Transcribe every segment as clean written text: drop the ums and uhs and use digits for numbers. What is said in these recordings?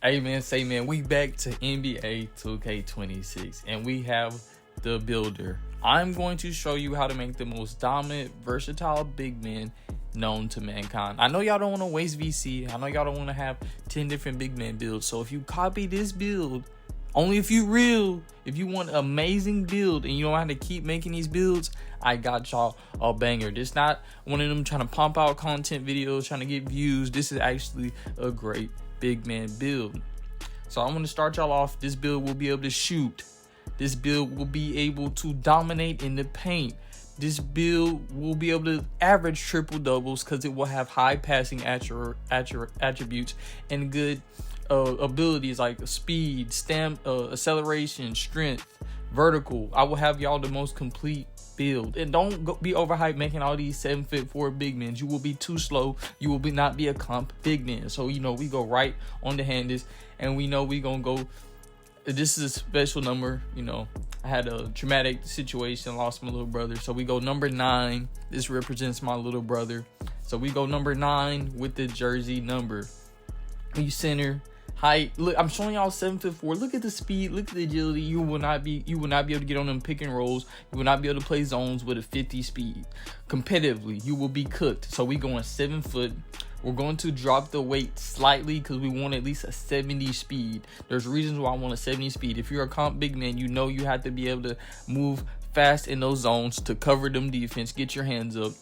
Hey man, say man, we back to NBA 2K26 and we have the builder. I'm going to show you how to make the most dominant, versatile big man known to mankind. I know y'all don't want to waste VC. I know y'all don't want to have 10 different big man builds. So if you copy this build, only if you want an amazing build and you don't have to keep making these builds, I got y'all a banger. This not one of them trying to pump out content videos, trying to get views. This is actually a great big man build. So I'm going to start y'all off. This build will be able to shoot. This build will be able to dominate in the paint. This build will be able to average triple doubles because it will have high passing attributes and good abilities like speed, acceleration, strength, vertical. I will have y'all the most complete build. And don't be overhyped making all these 7'4" big men. You will be too slow. You will not be a comp big man. So we go right on the handles, and we know we gonna go. This is a special number. I had a traumatic situation, lost my little brother. So we go number 9. This represents my little brother. So we go number 9 with the jersey number. We center. Height. Look, I'm showing y'all 7'4". Look at the speed. Look at the agility. You will not be able to get on them pick and rolls. You will not be able to play zones with a 50 speed. Competitively, you will be cooked. So we going 7 foot. We're going to drop the weight slightly because we want at least a 70 speed. There's reasons why I want a 70 speed. If you're a comp big man, you know you have to be able to move fast in those zones to cover them defense. Get your hands up.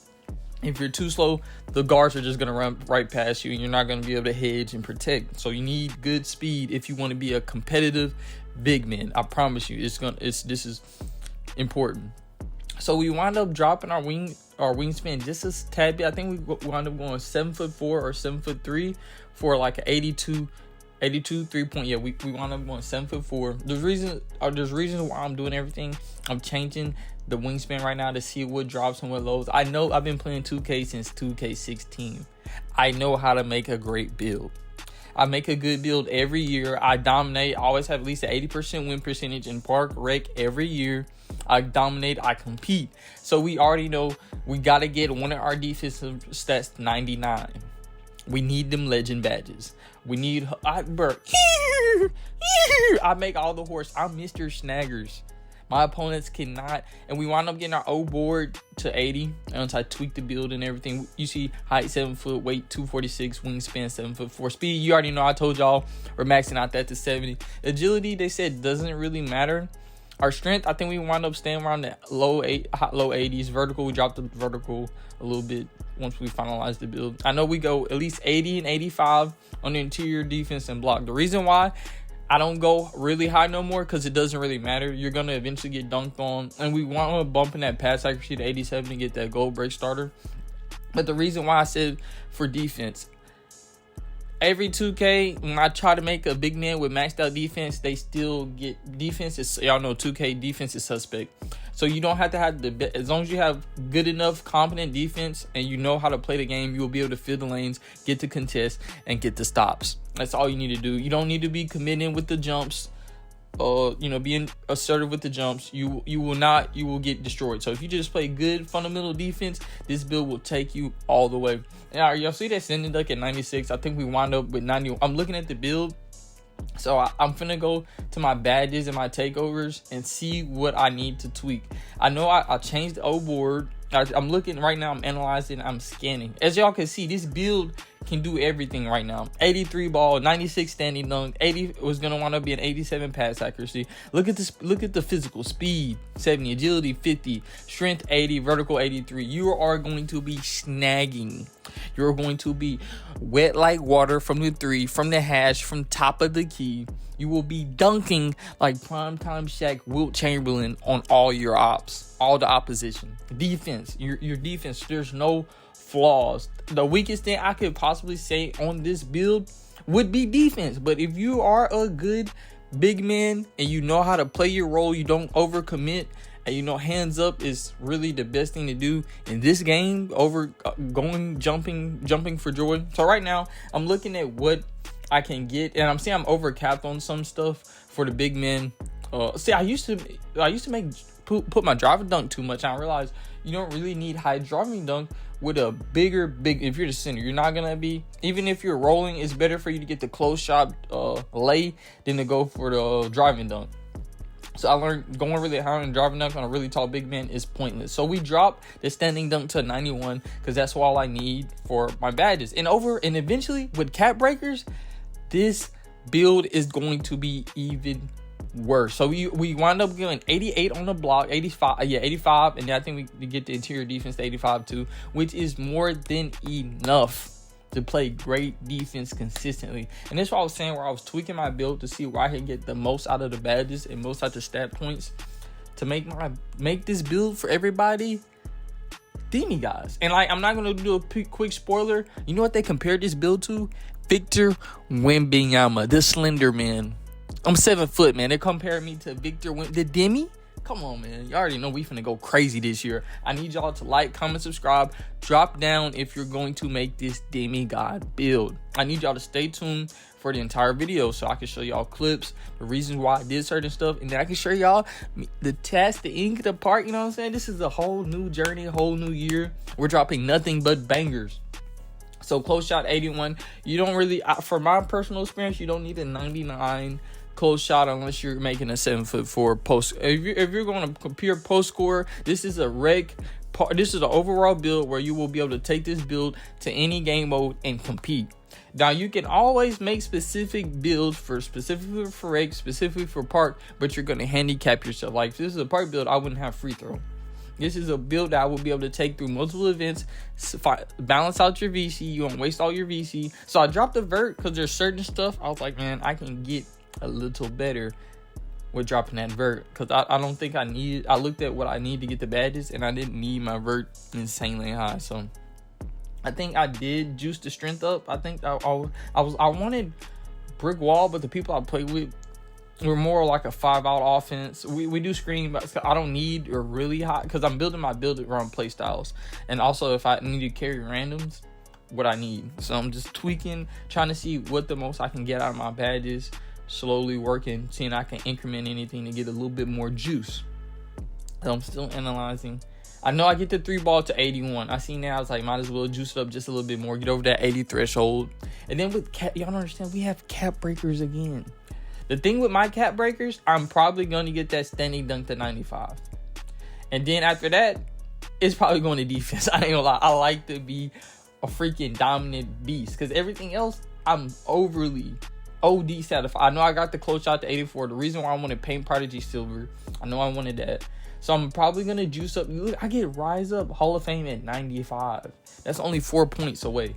If you're too slow, the guards are just going to run right past you and you're not going to be able to hedge and protect. So you need good speed if you want to be a competitive big man. I promise you, this is important. So we wind up dropping our wingspan just a tad bit. I think we wind up going 7'4" or 7'3" for like an 82 3-point. Yeah, we wound up going 7'4". There's reasons why I'm doing everything. I'm changing the wingspan right now to see what drops and what lows. I know I've been playing 2K since 2K16. I know how to make a great build. I make a good build every year. I dominate. I always have at least an 80% win percentage in park rec every year. I dominate. I compete. So we already know we got to get one of our defensive stats 99. We need them legend badges. We need I make all the horse. I'm Mr. Snaggers. My opponents cannot, and we wind up getting our O board to 80 once I tweak the build and everything. You see height 7 foot, weight 246, wingspan 7'4". Speed, you already know. I told y'all we're maxing out that to 70. Agility, they said, doesn't really matter. Our strength, I think we wind up staying around the low 80s. Vertical, we dropped the vertical a little bit once we finalize the build. I know we go at least 80 and 85 on the interior defense and block. The reason why I don't go really high no more because it doesn't really matter. You're going to eventually get dunked on. And we want to bump in that pass accuracy to 87 to get that gold break starter. But the reason why I said for defense, every 2K, when I try to make a big man with maxed out defense, they still get defense. Y'all know 2K defense is suspect. So you don't have to have as long as you have good enough, competent defense and you know how to play the game, you will be able to fill the lanes, get the contest, and get the stops. That's all you need to do. You don't need to be committing with the jumps. Being assertive with the jumps. You will get destroyed. So if you just play good fundamental defense, this build will take you all the way. Now, y'all see that sending duck at 96. I think we wind up with 90. I'm looking at the build. So I'm finna go to my badges and my takeovers and see what I need to tweak. I know I changed the O board. I'm looking right now. I'm analyzing. I'm scanning. As y'all can see, this build can do everything right now. 83 ball, 96 standing dunk, 80 was gonna want to be an 87 pass accuracy. Look at this. Look at the physical speed 70, agility 50, strength 80, vertical 83. You are going to be snagging. You're going to be wet like water from the 3, from the hash, from top of the key. You will be dunking like primetime SHAQ Wilt Chamberlain on all your ops, all the opposition. Defense, your defense, there's no flaws. The weakest thing I could possibly say on this build would be defense. But if you are a good big man and you know how to play your role, you don't overcommit, and hands up is really the best thing to do in this game over jumping for joy. So right now I'm looking at what I can get, and I'm seeing I'm overcapped on some stuff for the big men. I used to put my driver dunk too much. I realized You don't really need high driving dunk with a big. If you're the center, you're not gonna be. Even if you're rolling, it's better for you to get the close shot lay than to go for the driving dunk. So I learned going really high and driving dunk on a really tall big man is pointless. So we dropped the standing dunk to 91 because that's all I need for my badges. And eventually with cap breakers, this build is going to be even worse. So we wind up getting 88 on the block, 85, and then I think we get the interior defense to 85 too, which is more than enough to play great defense consistently. And that's what I was saying, where I was tweaking my build to see where I can get the most out of the badges and most out of the stat points to make this build for everybody. DEMI guys. And like, I'm not gonna do a quick spoiler. You know what they compared this build to? Victor Wembanyama, the slender man. I'm 7 foot, man. They compared me to the DEMI. Come on, man. You already know we finna go crazy this year. I need y'all to like, comment, subscribe. Drop down if you're going to make this DEMI-GOD build. I need y'all to stay tuned for the entire video so I can show y'all clips, the reasons why I did certain stuff, and then I can show y'all the test, the ink, the part. You know what I'm saying? This is a whole new journey, a whole new year. We're dropping nothing but bangers. So close shot 81. You don't really, for my personal experience, you don't need a 99 close shot unless you're making a 7'4" post. If you're going to compare post score, this is this is an overall build where you will be able to take this build to any game mode and compete. Now you can always make specific builds specifically for rake, specifically for park, but you're going to handicap yourself. Like if this is a park build, I wouldn't have free throw. This is a build that I will be able to take through multiple events, balance out your VC. You won't waste all your VC. So I dropped the vert because there's certain stuff I was like, man, I can get a little better with dropping that vert, because I don't think I looked at what I need to get the badges, and I didn't need my vert insanely high. So I think I did juice the strength up. I think I wanted brick wall, but the people I played with were more like a 5-out offense. We do screen, but I don't need a really high, because I'm building my build around play styles, and also if I need to carry randoms, what I need. So I'm just tweaking, trying to see what the most I can get out of my badges. Slowly working, seeing I can increment anything to get a little bit more juice. So I'm still analyzing. I know I get the 3-ball to 81. I see now, I was like, might as well juice it up just a little bit more, get over that 80 threshold. And then with cap, y'all don't understand, we have cap breakers again. The thing with my cap breakers, I'm probably going to get that standing dunk to 95. And then after that, it's probably going to defense. I ain't gonna lie, I like to be a freaking dominant beast, because everything else, I'm overly OD satisfied. I know I got the close shot to 84. The reason why I wanted Paint Prodigy Silver, I know I wanted that. So I'm probably going to juice up. Look, I get Rise Up Hall of Fame at 95. That's only 4 points away.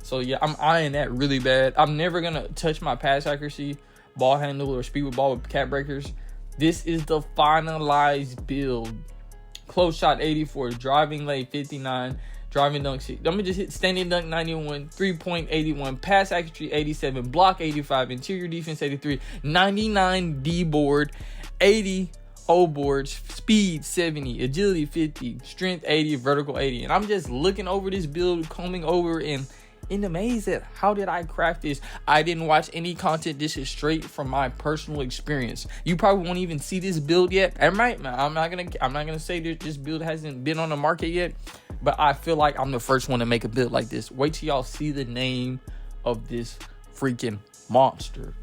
So yeah, I'm eyeing that really bad. I'm never going to touch my pass accuracy, ball handle, or speed with ball with cap breakers. This is the finalized build. Close shot 84, driving lane 59, driving dunk 6. I'm gonna just hit standing dunk 91, 3-point 81, pass accuracy 87, block 85, interior defense 83, 99 D board, 80 O boards, speed 70, agility 50, strength 80, vertical 80. And I'm just looking over this build, combing over, and in amaze at how did I craft this. I didn't watch any content. This is straight from my personal experience. You probably won't even see this build yet. I'm not gonna say that this build hasn't been on the market yet, but I feel like I'm the first one to make a build like this. Wait till y'all see the name of this freaking monster.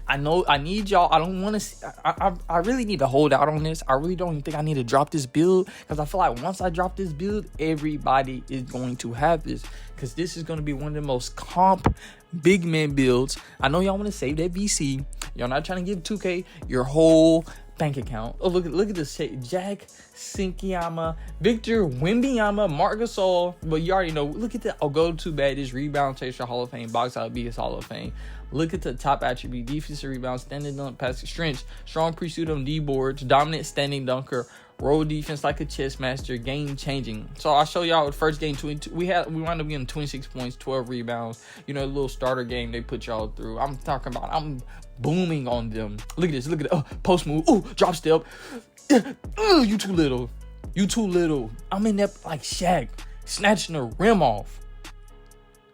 I know I need y'all. I don't want to. I really need to hold out on this. I really don't even think I need to drop this build, because I feel like once I drop this build, everybody is going to have this, because this is going to be one of the most comp big man builds. I know y'all want to save that VC. Y'all not trying to give 2K your whole bank account. Oh, look at this shit. Jack Sinkiyama, Victor Wembanyama, Marc Gasol. But you already know. Look at the go-to badges: rebound, chaser, Hall of Fame, box out, BS Hall of Fame. Look at the top attribute: defensive rebound, standing dunk, pass, strength, strong pursuit on D boards, dominant standing dunker, roll defense like a chess master, game changing. So I'll show y'all the first game. We wound up getting 26 points, 12 rebounds. You know, a little starter game they put y'all through. I'm talking about, I'm booming on them. Look at this. Look at it. Post move. Ooh, drop step. You too little. You too little. I'm in there like SHAQ, snatching the rim off.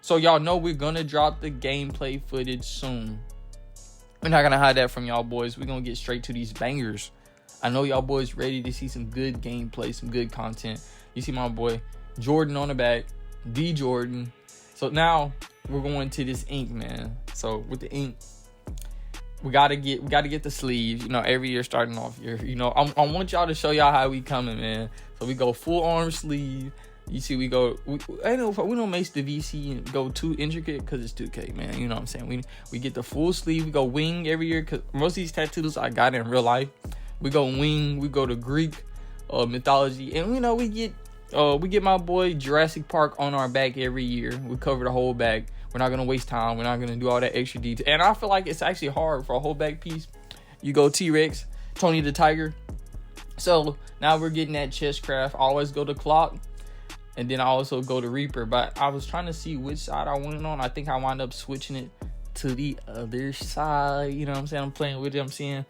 So y'all know we're gonna drop the gameplay footage soon. We're not gonna hide that from y'all boys. We're gonna get straight to these bangers. I know y'all boys ready to see some good gameplay, some good content. You see my boy Jordan on the back, DEJORDIN. So now we're going to this ink, man. So with the ink, we gotta get the sleeves. You know, every year starting off here. You know, I want y'all to show y'all how we coming, man. So we go full arm sleeve. You see, we don't make the VC and go too intricate because it's 2K, man. You know what I'm saying? We get the full sleeve. We go wing every year because most of these tattoos I got in real life. We go wing. We go to Greek mythology, and you know we get my boy Jurassic Park on our back every year. We cover the whole back. We're not gonna waste time. We're not gonna do all that extra detail. And I feel like it's actually hard for a whole back piece. You go T-Rex, Tony the Tiger. So now we're getting that chest craft. I always go to Clock. And then I also go to Reaper. But I was trying to see which side I went on. I think I wound up switching it to the other side. You know what I'm saying? I'm playing with it. I'm seeing.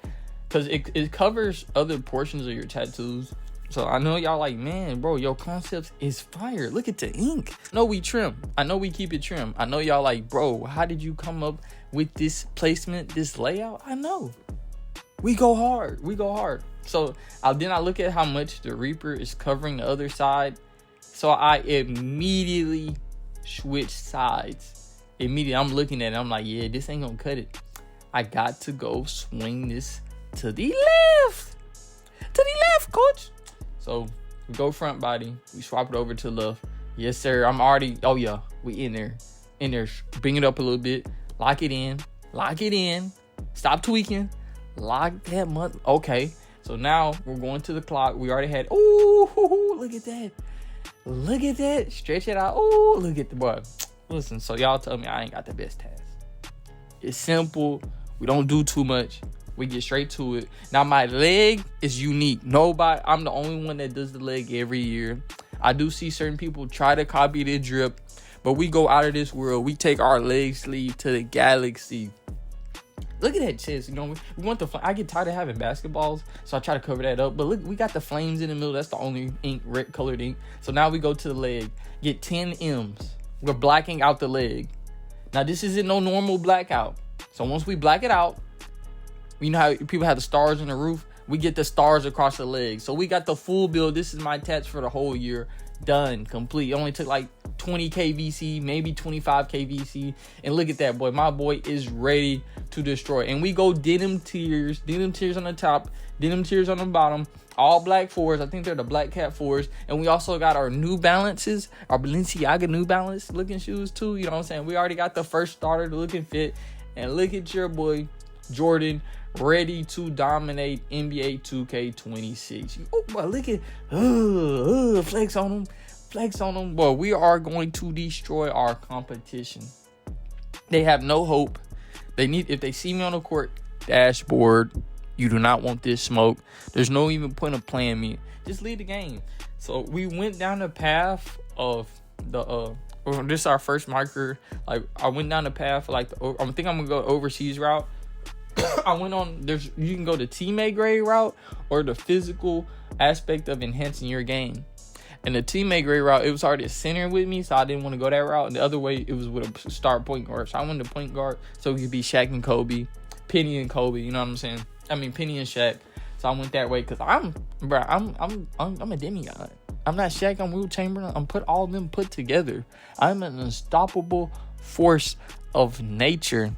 Because it covers other portions of your tattoos. So I know y'all like, man, bro, your concepts is fire. Look at the ink. No, we trim. I know we keep it trim. I know y'all like, bro, how did you come up with this placement, this layout? I know. We go hard. We go hard. So then I look at how much the Reaper is covering the other side. So I immediately switch sides. Immediately, I'm looking at it. I'm like, yeah, this ain't gonna cut it. I got to go swing this to the left. To the left, coach. So we go front body. We swap it over to the left. Yes, sir. I'm already. Oh yeah, we in there. In there. Bring it up a little bit. Lock it in. Lock it in. Stop tweaking. Lock that mother. Okay. So now we're going to the Clock. We already had. Ooh, look at that. Look at that. Stretch it out. Oh, look at the boy. Listen, so y'all tell me I ain't got the best task. It's simple. We don't do too much. We get straight to it. Now, my leg is unique. I'm the only one that does the leg every year. I do see certain people try to copy the drip, but we go out of this world. We take our leg sleeve to the galaxy. Look at that chest. You know, we want the. I get tired of having basketballs, so I try to cover that up. But look, we got the flames in the middle. That's the only ink, red colored ink. So now we go to the leg. Get 10 M's. We're blacking out the leg. Now this isn't no normal blackout. So once we black it out, you know how people have the stars on the roof. We get the stars across the leg. So we got the full build. This is my tats for the whole year. Done, complete. It only took like 20k VC, maybe 25k VC. And look at that, boy. My boy is ready to destroy. And we go denim tears on the top, denim tears on the bottom, all black 4s. I think they're the Black Cat 4s. And we also got our New Balances, our Balenciaga New Balance looking shoes too. You know what I'm saying? We already got the first starter looking fit. And look at your boy Jordan, ready to dominate NBA 2K26. Oh boy, look at flex on them. Boy, we are going to destroy our competition. They have no hope. If they see me on the court dashboard, you do not want this smoke. There's no even point of playing me. Just leave the game. So we went down the path of the this is our first marker. Like I went down the path like I think I'm gonna go overseas route. I went on. You can go the teammate grade route or the physical aspect of enhancing your game. And the teammate grade route, it was already a center with me, so I didn't want to go that route. And the other way, it was with a star point guard. So I went to point guard, so it could be SHAQ and Kobe, Penny and Kobe. You know what I'm saying? I mean Penny and SHAQ. So I went that way because I'm a demigod. I'm not SHAQ. I'm Will Chamberlain. I'm all of them put together. I'm an unstoppable force of nature.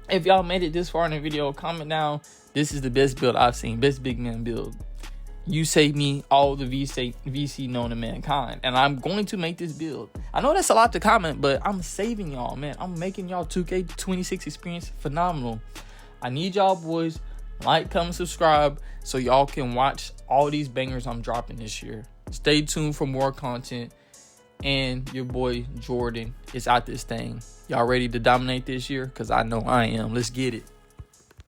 If y'all made it this far in the video, comment down. This is the best build I've seen. Best big man build. You save me all the VC known to mankind. And I'm going to make this build. I know that's a lot to comment, but I'm saving y'all, man. I'm making y'all 2K26 experience phenomenal. I need y'all boys. Like, comment, subscribe so y'all can watch all these bangers I'm dropping this year. Stay tuned for more content. And your boy Jordan is out this thing. Y'all ready to dominate this year? Because I know I am. Let's get it.